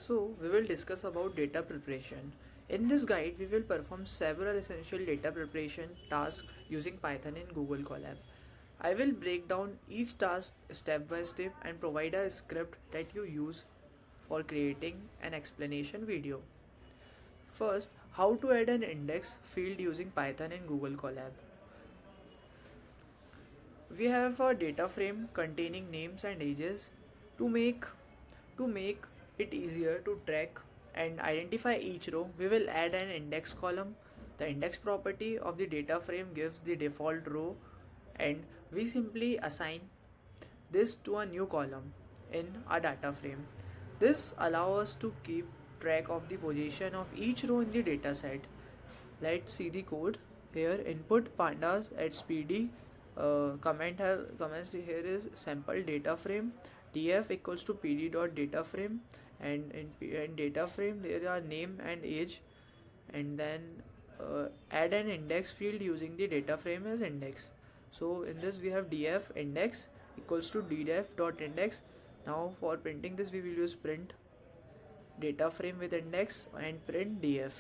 So we will discuss about data preparation. In this guide, we will perform several essential data preparation tasks using Python in Google Colab. I will break down each task step by step and provide a script that you use for creating an explanation video. First, how to add an index field using Python in Google Colab. We have a data frame containing names and ages to make it easier to track and identify each row. We will add an index column. The index property of the data frame gives the default row, and we simply assign this to a new column in our data frame. This allows us to keep track of the position of each row in the data set. Let's see the code. Here input pandas at speedy. Comments here is sample data frame df equals to pd dot data frame, and in data frame there are name and age, and then add an index field using the data frame as index. So in this we have df index equals to ddef dot index. Now for printing this we will use print data frame with index and print df.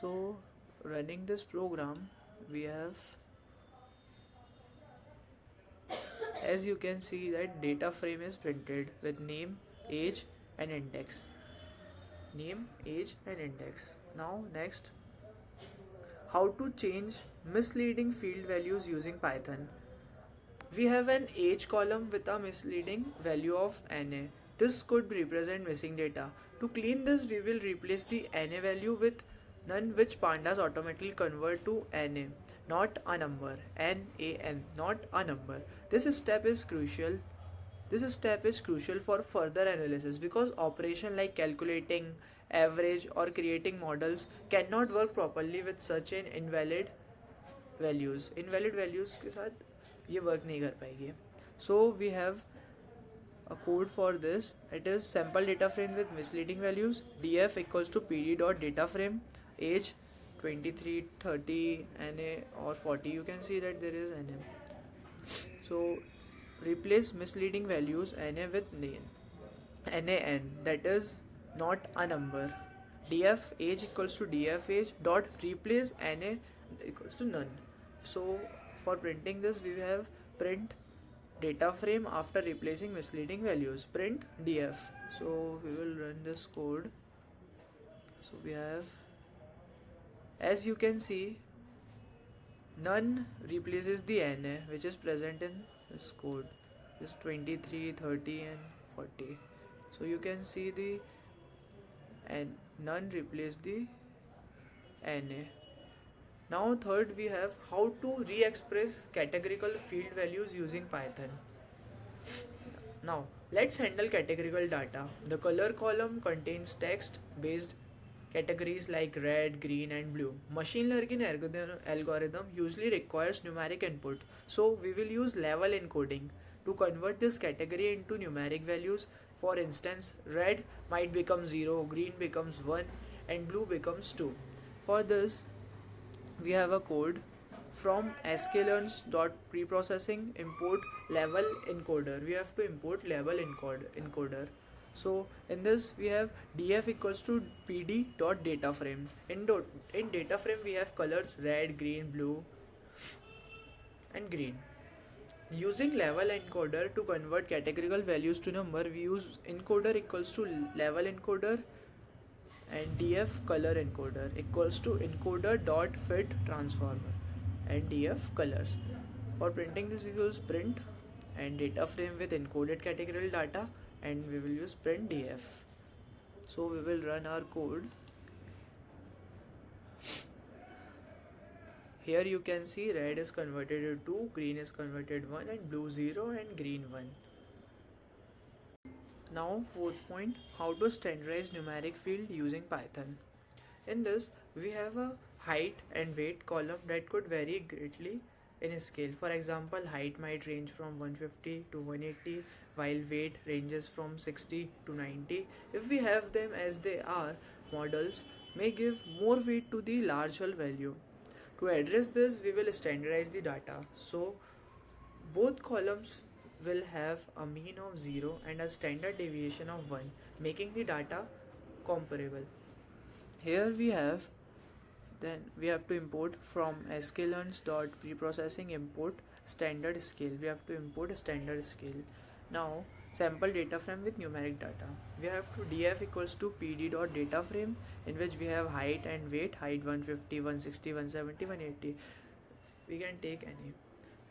So running this program, we have, as you can see, that data frame is printed with name, age and index. Name, age and index. Now next, how to change misleading field values using Python. We have an age column with a misleading value of NA. This could represent missing data. To clean this, we will replace the NA value with none, which pandas automatically convert to NA, not a number. NAN, not a number. This step is crucial for further analysis, because operation like calculating average or creating models cannot work properly with such an invalid values के साथ ये work नहीं कर पाएगी. So we have a code for this. It is sample data frame with misleading values. df equals to pd dot data frame, age 23, 30, NA or 40. You can see that there is NA. So replace misleading values NA with NAN, that is not a number. df age equals to df age dot replace NA equals to none. So for printing this, we have print data frame after replacing misleading values, print df. So we will run this code. So we have, as you can see, none replaces the NA which is present in this code, is 23, 30 and 40. So you can see the, and none replace the NA. Now third, we have how to re-express categorical field values using Python. Now let's handle categorical data. The color column contains text based categories like red, green and blue. Machine learning algorithm usually requires numeric input, so we will use level encoding to convert this category into numeric values. For instance, red might become 0, green becomes 1 and blue becomes 2. For this, we have a code from sklearns.preprocessing import level encoder. We have to import level encoder. So in this we have df equals to pd dot data frame. In data frame we have colors red, green, blue and green. Using level encoder to convert categorical values to number, we use encoder equals to level encoder and df color encoder equals to encoder dot fit transformer and df colors. For printing this, we will use print and data frame with encoded categorical data, and we will use print df. So we will run our code. Here you can see red is converted to 2, green is converted 1 and blue 0 and green 1. Now fourth point, how to standardize numeric field using Python. In this we have a height and weight column that could vary greatly in scale. For example, height might range from 150 to 180 while weight ranges from 60 to 90. If we have them as they are, models may give more weight to the larger value. To address this, we will standardize the data. So both columns will have a mean of 0 and a standard deviation of 1. making the data comparable. Here we have to import from sklearns.preprocessing import standard scale. We have to import a standard scale. Now sample data frame with numeric data. We have to df equals to pd dot data frame, in which we have height and weight, height 150, 160, 170, 180. We can take any.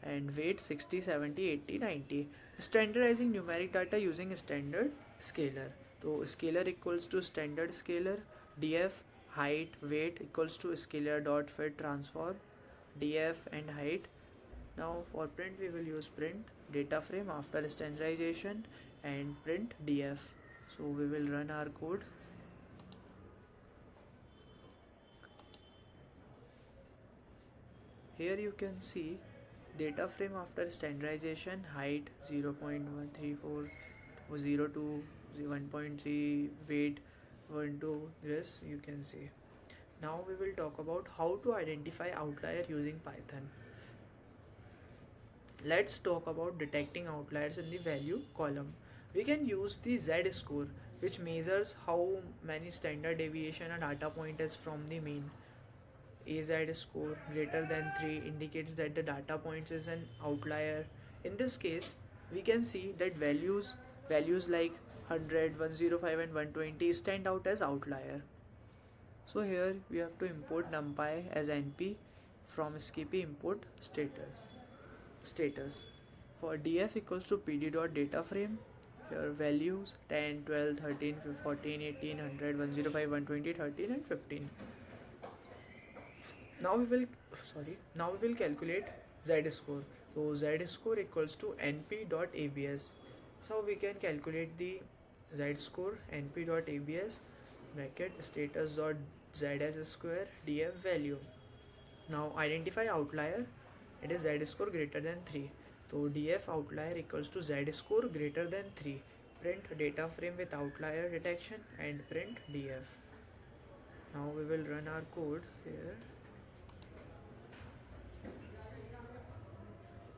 And weight 60, 70, 80, 90. Standardizing numeric data using standard scalar. So scalar equals to standard scalar, df height weight equals to scalar dot fit transform df and height. Now for print we will use print data frame after standardization and print df. So we will run our code. Here you can see data frame after standardization, height 0.134, 02, 1.3, weight 12, this you can see. Now we will talk about how to identify outlier using Python. Let's talk about detecting outliers in the value column. We can use the z-score, which measures how many standard deviation a data point is from the mean. AZ score greater than 3 indicates that the data points is an outlier. In this case, we can see that values like 100, 105 and 120 stand out as outlier. So here we have to import numpy as np from skp import status. For df equals to pd dot data frame, here values 10, 12, 13, 14, 18, 100, 105, 120, 13 and 15. Now we will calculate z-score. So z-score equals to np.abs. So we can calculate the z-score np.abs bracket status.zs square df value. Now identify outlier. It is z-score greater than 3. So df outlier equals to z-score greater than 3. Print data frame with outlier detection and print df. Now we will run our code here.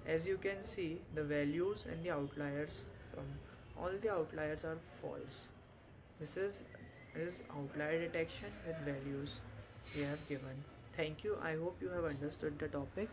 As you can see, the values and the outliers all the outliers are false. This is outlier detection with values we have given. Thank you. I hope you have understood the topic.